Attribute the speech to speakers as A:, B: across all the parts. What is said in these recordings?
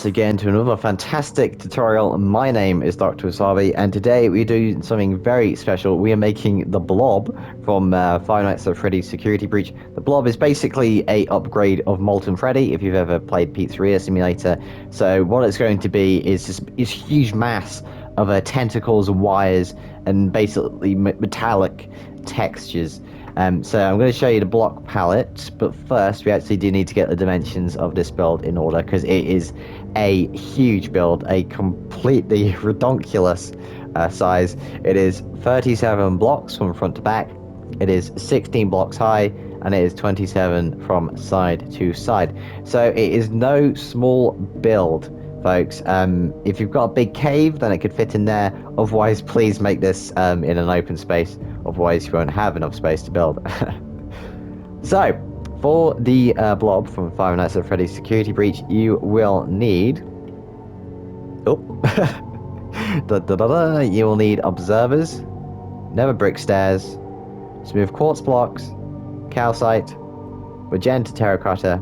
A: once again to another fantastic tutorial. My name is Dr. Wasabi, and today we do something very special. We are making the BLOB from Five Nights at Freddy's Security Breach. The BLOB is basically a upgrade of Molten Freddy, if you've ever played Pizzeria Simulator. So what it's going to be is just this huge mass of tentacles and wires and basically metallic textures. So I'm going to show you the block palette, but first we actually do need to get the dimensions of this build in order, because it is a huge build, a completely redonkulous size. It is 37 blocks from front to back, it is 16 blocks high, and it is 27 from side to side. So it is no small build, folks. If you've got a big cave, then it could fit in there. Otherwise, please make this in an open space. Otherwise, you won't have enough space to build. So, for the blob from Five Nights at Freddy's Security Breach, you will need... You will need observers, nether brick stairs, smooth quartz blocks, calcite, magenta terracotta,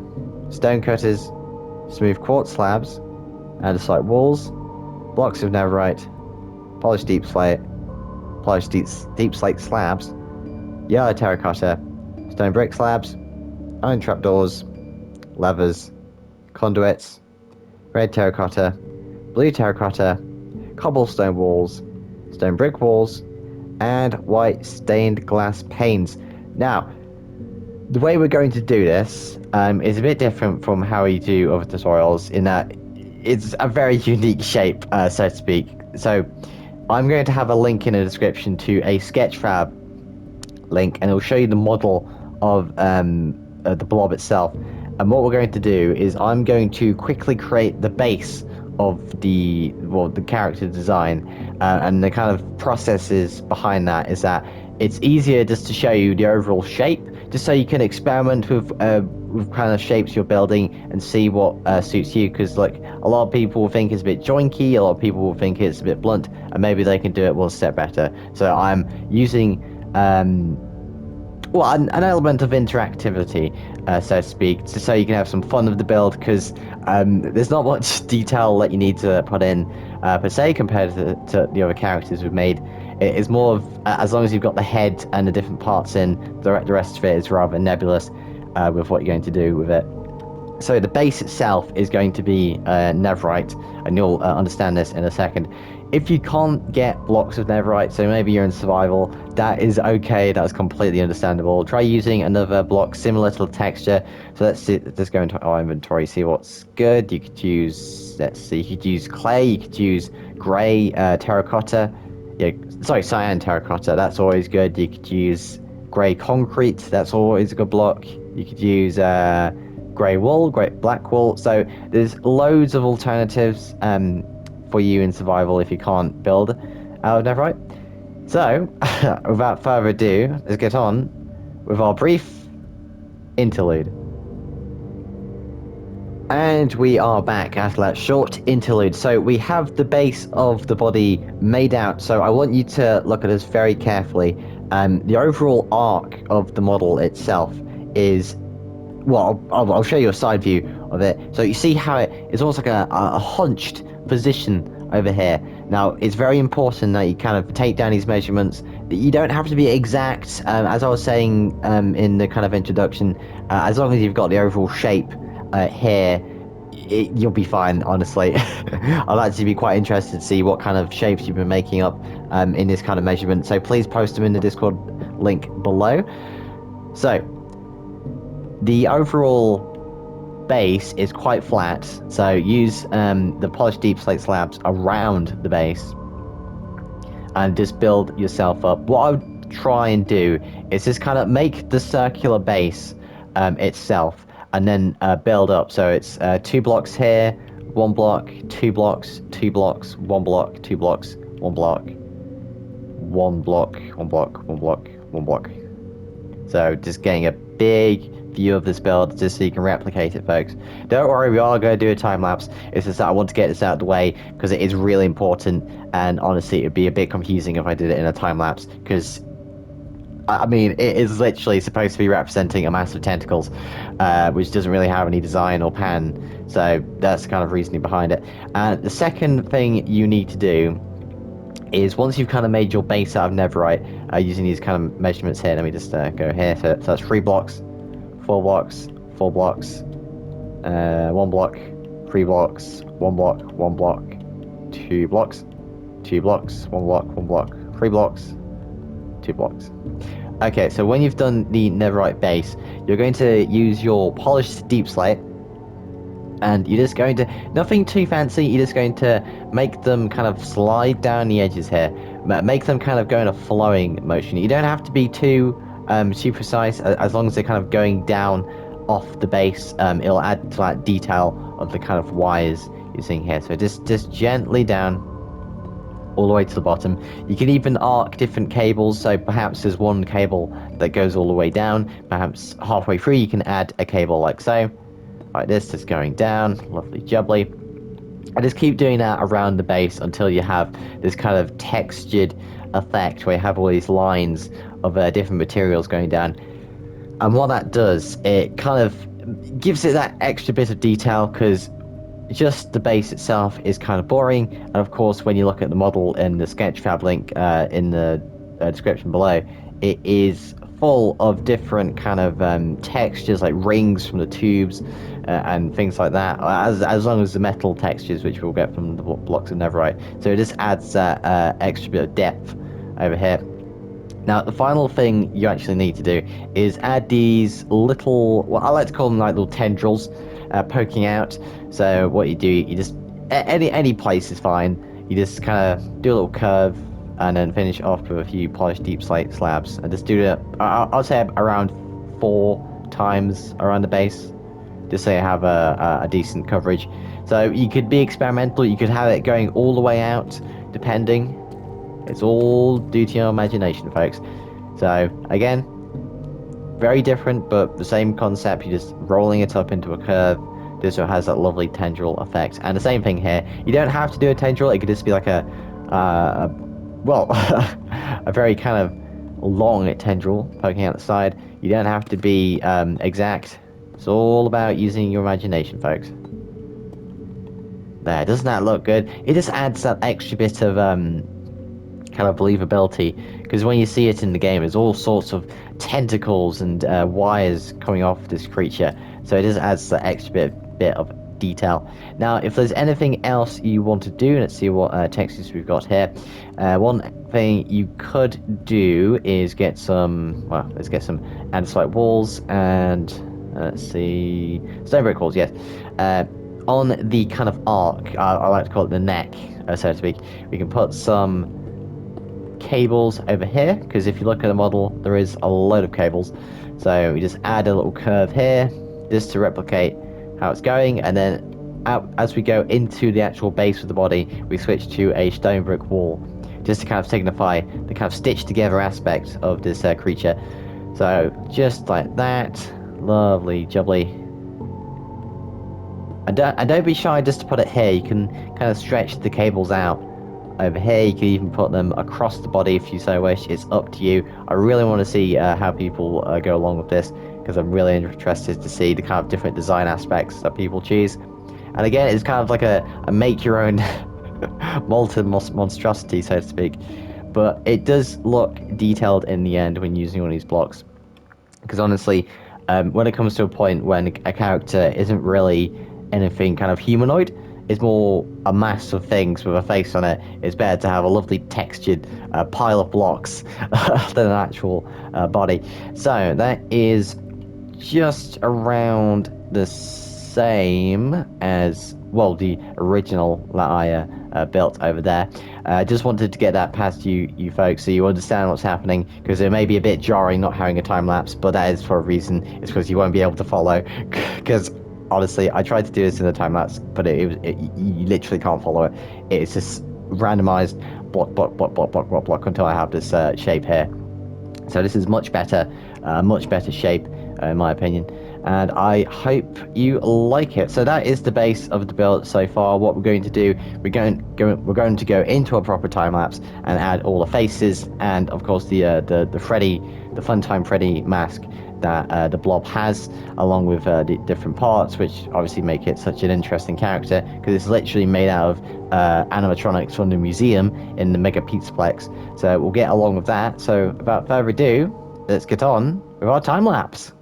A: stone cutters, smooth quartz slabs, andesite walls, blocks of netherite, polished deep slate slabs, yellow terracotta, stone brick slabs, iron trapdoors, levers, conduits, red terracotta, blue terracotta, cobblestone walls, stone brick walls, and white stained glass panes. Now, the way we're going to do this is a bit different from how we do other tutorials, in that it's a very unique shape, so to speak. So I'm going to have a link in the description to a Sketchfab link, and it'll show you the model of the blob itself. And what we're going to do is I'm going to quickly create the base of the character design, and the kind of processes behind that is that it's easier just to show you the overall shape, just so you can experiment with kind of shapes you're building and see what suits you. Because like, a lot of people will think it's a bit joinky, a lot of people will think it's a bit blunt, and maybe they can do it one step better. So I'm using an element of interactivity, so to speak, so you can have some fun with the build, because there's not much detail that you need to put in per se compared to the other characters we've made. It's more of, as long as you've got the head and the different parts in, the rest of it is rather nebulous with what you're going to do with it. So the base itself is going to be netherite, and you'll understand this in a second. If you can't get blocks of netherite, so maybe you're in survival, that is okay, that's completely understandable. Try using another block similar to the texture. So let's just go into our inventory, see what's good. You could use, let's see, you could use clay, you could use grey terracotta. Yeah, sorry, cyan terracotta, that's always good. You could use grey concrete, that's always a good block. You could use grey wool, black wool. So there's loads of alternatives for you in survival if you can't build out of netherite. So, without further ado, let's get on with our brief interlude. And we are back after that short interlude. So we have the base of the body made out, so I want you to look at this very carefully. The overall arc of the model itself is, well, I'll show you a side view of it. So you see how it's almost like a hunched position over here. Now, it's very important that you kind of take down these measurements. You don't have to be exact, as I was saying in the kind of introduction. As long as you've got the overall shape here, you'll be fine, honestly. I'll actually be quite interested to see what kind of shapes you've been making up in this kind of measurement. So please post them in the Discord link below. So the overall base is quite flat, so use the polished deep slate slabs around the base and just build yourself up. What I would try and do is just kind of make the circular base itself, and then build up. So it's 2 blocks here, 1 block, 2 blocks, 2 blocks, 1 block, 2 blocks, 1 block, 1 block, 1 block, 1 block, 1 block. So just getting a big view of this build just so you can replicate it, folks. Don't worry, we are going to do a time lapse. It's just that I want to get this out of the way because it is really important, and honestly it would be a bit confusing if I did it in a time lapse, because I mean, it is literally supposed to be representing a mass of tentacles, which doesn't really have any design or pan. So that's the kind of reasoning behind it. And the second thing you need to do is once you've kind of made your base out of netherite, using these kind of measurements here, let me just go here. So that's 3 blocks, 4 blocks, 4 blocks, 1 block, 3 blocks, 1 block, 1 block, 2 blocks, 2 blocks, 1 block, 1 block, 3 blocks, 2 blocks. Okay, so when you've done the netherite base, you're going to use your polished deep slate, and you're just going to, nothing too fancy, you're just going to make them kind of slide down the edges here, make them kind of go in a flowing motion. You don't have to be too precise, as long as they're kind of going down off the base. It'll add to that detail of the kind of wires you're seeing here. So just gently down all the way to the bottom. You can even arc different cables, so perhaps there's one cable that goes all the way down, perhaps halfway through you can add a cable like so, like this, just going down, lovely jubbly. And just keep doing that around the base until you have this kind of textured effect where you have all these lines of different materials going down. And what that does, it kind of gives it that extra bit of detail, because just the base itself is kind of boring. And of course, when you look at the model in the Sketchfab link in the description below, it is full of different kind of textures, like rings from the tubes and things like that, as long as the metal textures, which we'll get from the blocks of netherite. So it just adds that extra bit of depth over here. Now, the final thing you actually need to do is add these little, well, I like to call them like little tendrils poking out. So what you do, you just, any place is fine. You just kind of do a little curve and then finish off with a few polished deep slate slabs. And just do it, I'll say around 4 times around the base, just so you have a decent coverage. So you could be experimental, you could have it going all the way out, depending. It's all due to your imagination, folks. So, again, very different, but the same concept. You're just rolling it up into a curve, just so it has that lovely tendril effect. And the same thing here. You don't have to do a tendril. It could just be like a very kind of long tendril poking out the side. You don't have to be exact. It's all about using your imagination, folks. There, doesn't that look good? It just adds that extra bit of kind of believability, because when you see it in the game, there's all sorts of tentacles and wires coming off this creature, so it just adds that extra bit of detail. Now, if there's anything else you want to do, let's see what textures we've got here. One thing you could do is get some, well, let's get some andesite walls, and let's see, stone brick walls, yes. On the kind of arc, I like to call it the neck, so to speak, we can put some cables over here, because if you look at the model, there is a load of cables. So we just add a little curve here just to replicate how it's going, and then as we go into the actual base of the body, we switch to a stone brick wall, just to kind of signify the kind of stitched together aspect of this creature. So just like that, lovely jubbly. And don't be shy just to put it here. You can kind of stretch the cables out over here. You can even put them across the body if you so wish. It's up to you. I really want to see how people go along with this, because I'm really interested to see the kind of different design aspects that people choose. And again, it's kind of like a make your own molten monstrosity, so to speak. But it does look detailed in the end when using one of these blocks, because honestly, when it comes to a point when a character isn't really anything kind of humanoid, it's more a mass of things with a face on it, it's better to have a lovely textured pile of blocks than an actual body. So that is just around the same as, well, the original that I built over there. Just wanted to get that past you folks, so you understand what's happening, because it may be a bit jarring not having a time lapse, but that is for a reason. It's because you won't be able to follow, because honestly, I tried to do this in the time lapse, but you literally can't follow it. It's just randomized block until I have this shape here. So this is much better shape, in my opinion, and I hope you like it. So that is the base of the build so far. What we're going to do, we're going to go into a proper time lapse and add all the faces, and of course the Freddy the Funtime Freddy mask that the Blob has, along with the different parts, which obviously make it such an interesting character, because it's literally made out of animatronics from the museum in the Mega Pizzaplex. So we'll get along with that. So without further ado, let's get on with our time lapse.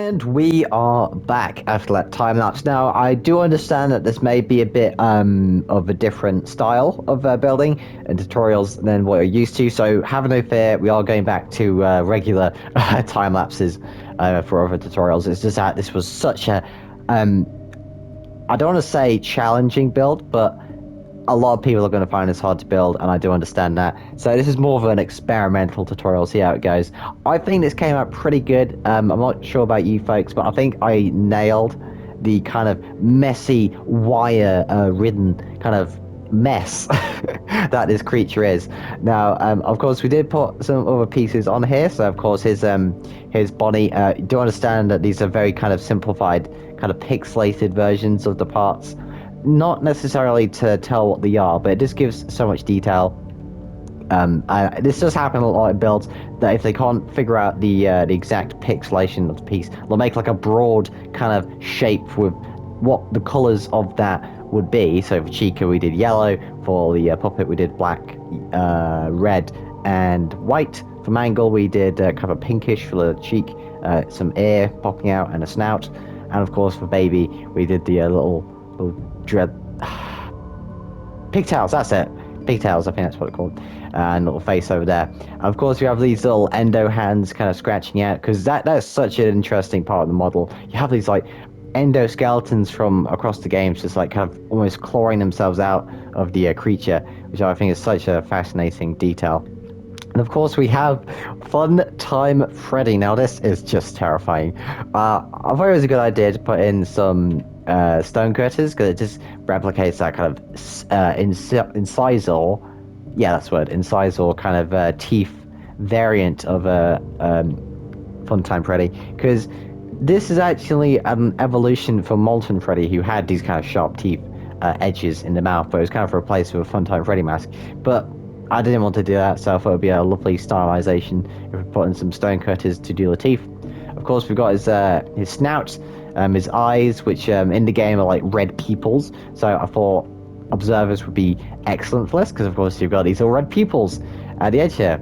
A: And we are back after that time lapse. Now, I do understand that this may be a bit of a different style of building and tutorials than what you're used to. So have no fear, we are going back to regular time lapses for other tutorials. It's just that this was such a, I don't want to say challenging build, but a lot of people are going to find this hard to build, and I do understand that. So this is more of an experimental tutorial, see how it goes. I think this came out pretty good. I'm not sure about you folks, but I think I nailed the kind of messy, wire-ridden kind of mess that this creature is. Now, of course, we did put some other pieces on here. So, of course, his body. Do understand that these are very kind of simplified, kind of pixelated versions of the parts. Not necessarily to tell what they are, but it just gives so much detail. This does happen a lot in builds, that if they can't figure out the exact pixelation of the piece, they'll make like a broad kind of shape with what the colors of that would be. So for Chica we did yellow, for the puppet we did black, red and white. For Mangle we did kind of pinkish for the cheek, some ear popping out and a snout, and of course for Baby we did the little dread pigtails, that's it, pigtails, I think that's what it's called, and little face over there. And of course you have these little endo hands kind of scratching out, because that's such an interesting part of the model. You have these like endoskeletons from across the games just like kind of almost clawing themselves out of the creature, which I think is such a fascinating detail. And of course we have Fun Time Freddy. Now this is just terrifying. I thought it was a good idea to put in some stone cutters, because it just replicates that kind of incisor, yeah, that's the word, incisor kind of teeth variant of Fun Time Freddy, because this is actually an evolution from Molten Freddy, who had these kind of sharp teeth edges in the mouth, but it was kind of replaced with a Fun Time Freddy mask. But I didn't want to do that, so I thought it would be a lovely stylization if we put in some stone cutters to do the teeth. Of course, we've got his snout, his eyes, which in the game are like red pupils. So I thought observers would be excellent for this, because of course you've got these little red pupils at the edge here.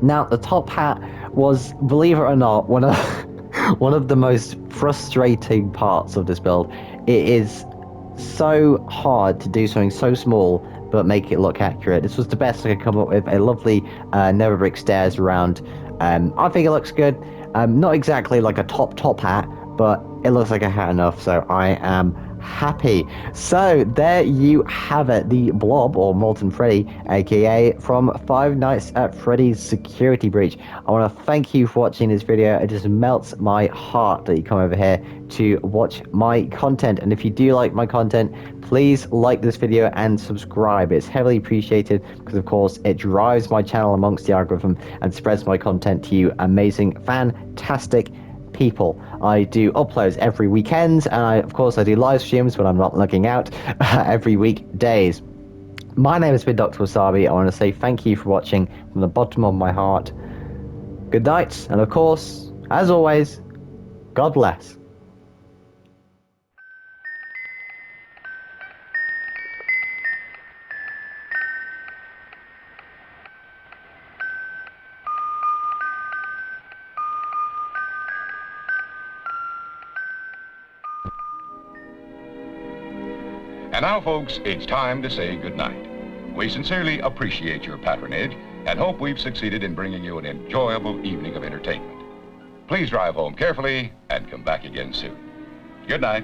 A: Now, the top hat was, believe it or not, one of the most frustrating parts of this build. It is so hard to do something so small but make it look accurate. This was the best I could come up with. A lovely nether brick stairs around. I think it looks good. Not exactly like a top hat, but it looks like a hat enough, so I am happy. So there you have it, the Blob, or Molten Freddy, aka from Five Nights at Freddy's Security Breach. I want to thank you for watching this video. It just melts my heart that you come over here to watch my content, and if you do like my content, please like this video and subscribe. It's heavily appreciated, because of course it drives my channel amongst the algorithm and spreads my content to you amazing, fantastic people. I do uploads every weekend, and of course I do live streams when I'm not looking out every weekdays. My name has been Dr. Wasabi. I want to say thank you for watching from the bottom of my heart. Good night, and of course, as always, God bless.
B: And now, folks, it's time to say goodnight. We sincerely appreciate your patronage and hope we've succeeded in bringing you an enjoyable evening of entertainment. Please drive home carefully and come back again soon. Good night.